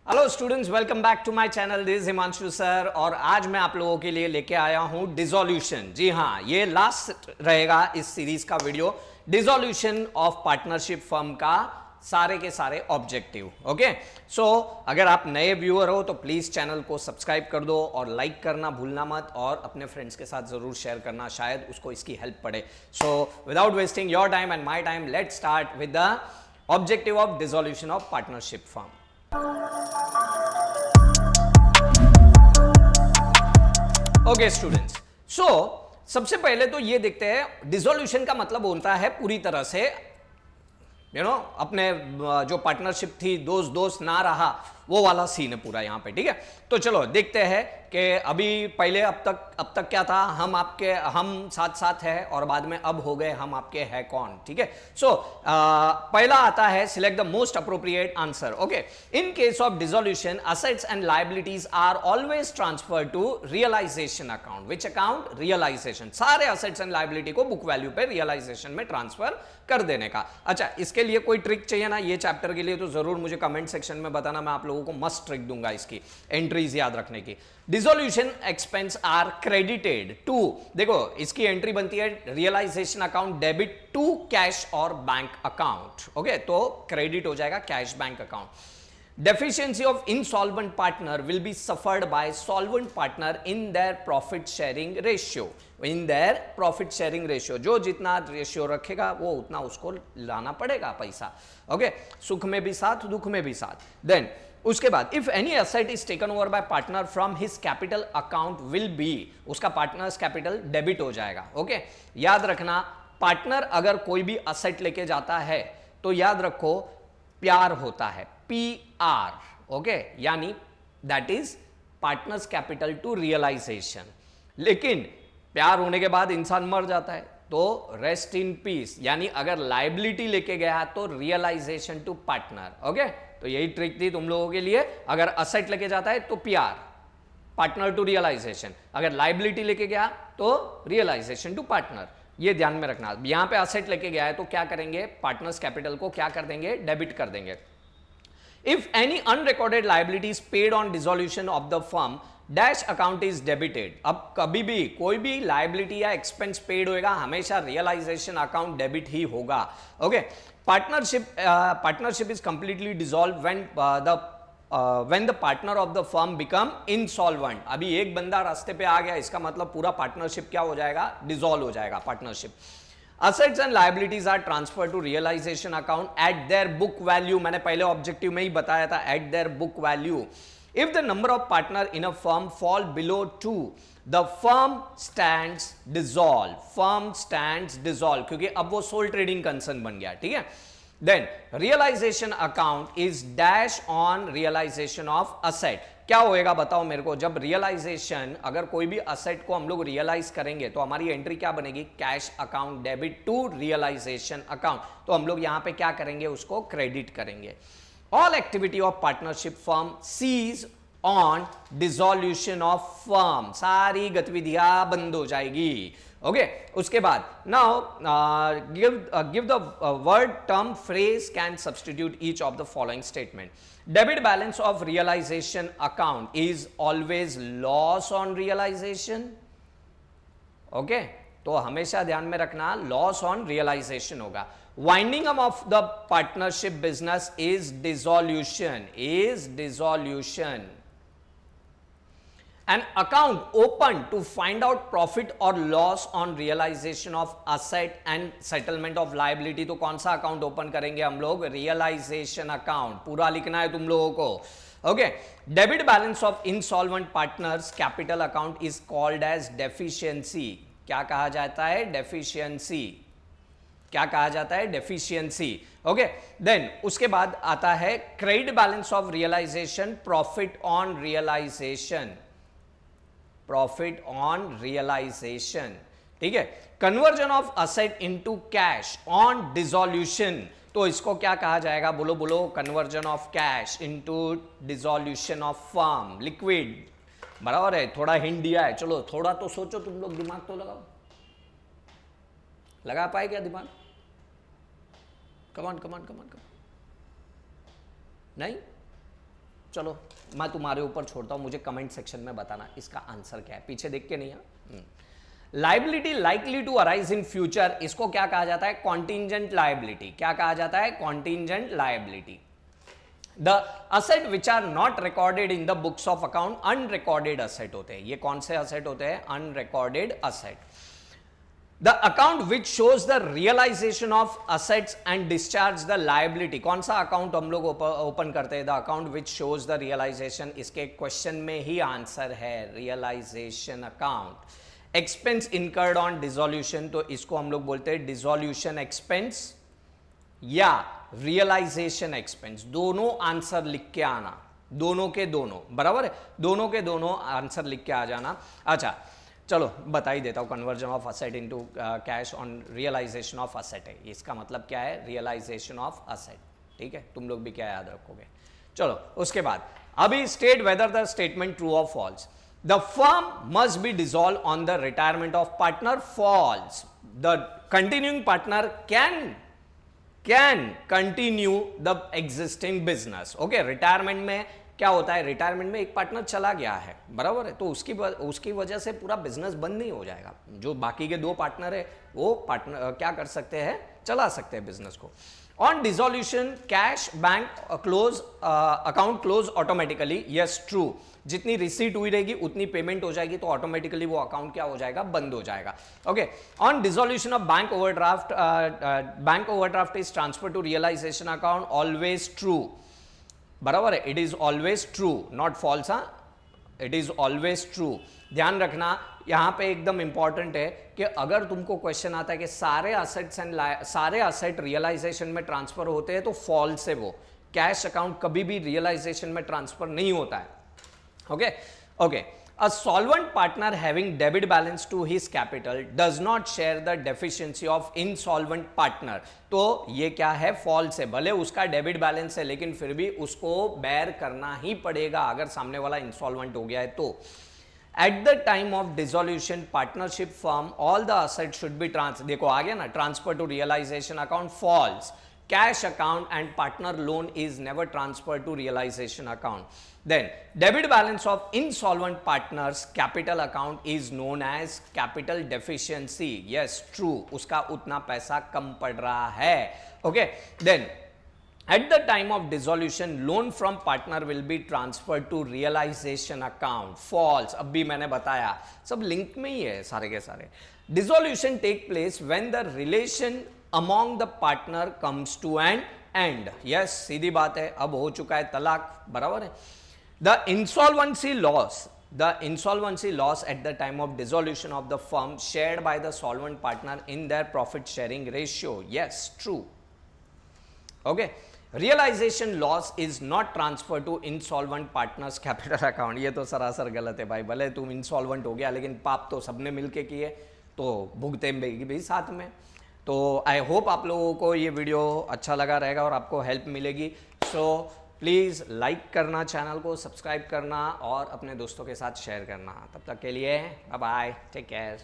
Hello students, welcome back to my channel. This Himanshu sir और आज मैं आप लोगों के लिए लेके आया हूं डिसोल्यूशन। जी हाँ, ये लास्ट रहेगा इस सीरीज का video, dissolution of partnership firm का सारे के सारे ऑब्जेक्टिव। ओके, सो अगर आप नए व्यूअर हो तो प्लीज चैनल को सब्सक्राइब कर दो और लाइक करना भूलना मत, और अपने फ्रेंड्स के साथ जरूर शेयर करना, शायद उसको इसकी हेल्प पड़े। So without wasting your time and my time, let's start with the objective of dissolution of partnership firm. Okay students, so सबसे पहले तो ये देखते हैं डिसोल्यूशन का मतलब होता है पूरी तरह से अपने जो पार्टनरशिप थी दोस्त दोस्त ना रहा, वो वाला सीन है पूरा यहाँ पे। ठीक है, तो चलो देखते हैं कि अभी पहले अब तक क्या था, हम साथ साथ है और बाद में अब हो गए हम आपके है कौन। ठीक है, सो पहला आता है select the most appropriate answer. Okay, in case of dissolution assets and liabilities are always transfer to realization account. Which account? Realization. सारे असेट्स एंड लायबिलिटी को बुक वैल्यू पे रियलाइजेशन में ट्रांसफर कर देने का। अच्छा, इसके लिए कोई ट्रिक चाहिए ना ये चैप्टर के लिए, तो जरूर मुझे कमेंट सेक्शन में बताना, मैं आप लोगों को मस्त ट्रिक दूंगा इसकी एंट्रीज याद रखने की। Dissolution expense are credited to, देखो इसकी एंट्री बनती है realization account debit to cash और बैंक अकाउंट। ओके, तो क्रेडिट हो जाएगा cash bank account. Deficiency of insolvent partner will be suffered by solvent partner in their profit sharing ratio. In their profit sharing ratio, जो जितना ratio रखेगा वो उतना उसको लाना पड़ेगा पैसा। ओके, सुख में भी साथ, दुख में भी साथ। देन उसके बाद if any asset is taken over by partner from his capital account will be, उसका पार्टनर्स कैपिटल डेबिट हो जाएगा। ओके, याद रखना, पार्टनर अगर कोई भी एसेट लेके जाता है तो याद रखो प्यार होता है, PR। ओके, यानी that is partners capital to realization. लेकिन प्यार होने के बाद इंसान मर जाता है तो रेस्ट इन पीस, यानी अगर लाइबिलिटी लेके गया तो रियलाइजेशन टू पार्टनर। ओके, तो यही ट्रिक थी तुम लोगों के लिए। अगर असेट लेके जाता है तो PR, पार्टनर टू रियलाइजेशन। अगर लाइबिलिटी लेके गया तो रियलाइजेशन टू पार्टनर, ये ध्यान में रखना। यहां पे असेट लेके गया है तो क्या करेंगे, पार्टनर्स कैपिटल को क्या कर देंगे, डेबिट कर देंगे। If any unrecorded liabilities paid on dissolution of the firm dash account is debited. अब कभी भी कोई भी लाइबिलिटी या एक्सपेंस पेड होगा हमेशा रियलाइजेशन अकाउंट डेबिट ही होगा। Okay, partnership is completely dissolve when the partner of the firm become insolvent। अभी एक बंदा रास्ते पे आ गया, इसका मतलब पूरा पार्टनरशिप क्या हो जाएगा, डिसॉल्व हो जाएगा partnership. Assets and liabilities are transferred to realization account at their book value। मैंने पहले ऑब्जेक्टिव में ही बताया था, at their book value। If the number of partner in a firm fall below 2, the firm stands dissolved। firm stands dissolved क्योंकि अब वो soul trading concern बन गया। ठीक है, then realization account is dash on realization of asset. क्या होएगा बताओ मेरे को, जब रियलाइजेशन, अगर कोई भी असेट को हम लोग रियलाइज करेंगे तो हमारी एंट्री क्या बनेगी, cash account debit to realization account. तो हम लोग यहां पे क्या करेंगे, उसको क्रेडिट करेंगे। All activity of partnership firm cease on dissolution of firm, सारी गतिविधियां बंद हो जाएगी। ओके, उसके बाद now give the word term phrase can substitute each of the following statement. Debit balance of realization account is always loss on realization. Okay, तो हमेशा ध्यान में रखना लॉस ऑन रियलाइजेशन होगा। Winding up of the partnership business is dissolution, an account open to find out profit or loss on realization of asset and settlement of liability। तो कौन सा account open करेंगे हम लोग, रियलाइजेशन अकाउंट। पूरा लिखना है तुम लोगों को। Okay, debit balance of insolvent partners capital account is called as deficiency. क्या कहा जाता है, डेफिशिएंसी। क्या कहा जाता है, डेफिशिएंसी। ओके, देन उसके बाद आता है credit balance of realization, profit on realization, profit on realization. ठीक है, conversion of asset into cash on dissolution, तो इसको क्या कहा जाएगा, बोलो बोलो, conversion of cash into dissolution of firm, liquid. बराबर है, थोड़ा हिंट दिया है, चलो थोड़ा तो सोचो तुम लोग, दिमाग तो लगाओ। लगा पाए क्या दिमाग? कमान कमान कमान कमान, नहीं चलो मैं तुम्हारे ऊपर छोड़ता हूं, मुझे कमेंट सेक्शन में बताना इसका आंसर क्या है, पीछे देख के नहीं है। Liability likely to arise in future, इसको क्या कहा जाता है? Contingent liability. क्या कहा जाता है? Contingent liability. The asset which are not recorded in the books of account, unrecorded asset होते हैं। ये कौन से असेट होते हैं? Unrecorded asset. The account which shows the realization of assets and discharge the liability, कौन सा अकाउंट हम लोग ओपन करते हैं? The account which shows the realization, इसके क्वेश्चन में ही आंसर है realization account. Expense incurred on dissolution, तो इसको हम लोग बोलते हैं डिसोल्यूशन एक्सपेंस या रियलाइजेशन एक्सपेंस। दोनों आंसर लिख के आना, दोनों के दोनों, बराबर है, दोनों के दोनों आंसर लिख के आ जाना। अच्छा चलो बता ही देता हूं, conversion of asset into cash on realization of asset है, इसका मतलब क्या है? Realization of asset. ठीक है, तुम लोग भी क्या याद रखोगे। चलो उसके बाद अभी state whether the statement true और false. The firm must be dissolved on the retirement of partner, false. The continuing partner can continue the existing business. Okay, retirement में क्या होता है? रिटायरमेंट में एक पार्टनर चला गया है, बराबर है, तो उसकी वजह से पूरा बिजनेस बंद नहीं हो जाएगा। जो बाकी के दो पार्टनर है वो पार्टनर क्या कर सकते हैं? चला सकते हैं बिजनेस को। On dissolution cash bank close account close automatically, yes true. जितनी रिसीट हुई रहेगी उतनी पेमेंट हो जाएगी, तो ऑटोमेटिकली वो अकाउंट क्या हो जाएगा? बंद हो जाएगा। Okay, on dissolution of bank overdraft is transfer to realization account, always true, बराबर है, it is always true, not false. It is always true. ध्यान रखना यहां पे एकदम इंपॉर्टेंट है कि अगर तुमको क्वेश्चन आता है कि सारे असेट रियलाइजेशन में ट्रांसफर होते हैं, तो फॉल्स है वो। कैश अकाउंट कभी भी रियलाइजेशन में ट्रांसफर नहीं होता है। Okay. A solvent partner having debit balance to his capital does not share the deficiency of insolvent partner. तो ये क्या है? फॉल्स है। भले उसका डेबिट बैलेंस है लेकिन फिर भी उसको बेयर करना ही पड़ेगा अगर सामने वाला इंसॉल्वेंट हो गया है तो। At the time of dissolution partnership firm all the assets should be देखो आ गया ना, transfer to realization account, false. Cash account and partner loan is never transferred to realization account. Then debit balance of insolvent partners capital account is known as capital deficiency. Yes, true. उसका उतना पैसा कम पड़ रहा है. Okay. Then at the time of dissolution loan from partner will be transferred to realization account. False. अब भी मैंने बताया, सब लिंक में ही है सारे के सारे. Dissolution take place when the relation among the partner comes to an end. Yes, सीधी बात है, अब हो चुका है तलाक, बराबर है। The insolvency loss at the time of dissolution of the firm shared by the solvent partner in their profit sharing ratio. Yes, true. Okay. Realization loss is not transferred to insolvent partners capital account. ये तो सरासर गलत है भाई, भले तुम insolvent हो गया लेकिन पाप तो सबने मिलके किए, तो भुगते भी साथ में। तो आई होप आप लोगों को ये वीडियो अच्छा लगा रहेगा और आपको हेल्प मिलेगी। सो प्लीज़ लाइक करना, चैनल को सब्सक्राइब करना और अपने दोस्तों के साथ शेयर करना। तब तक के लिए बाय बाय, टेक केयर।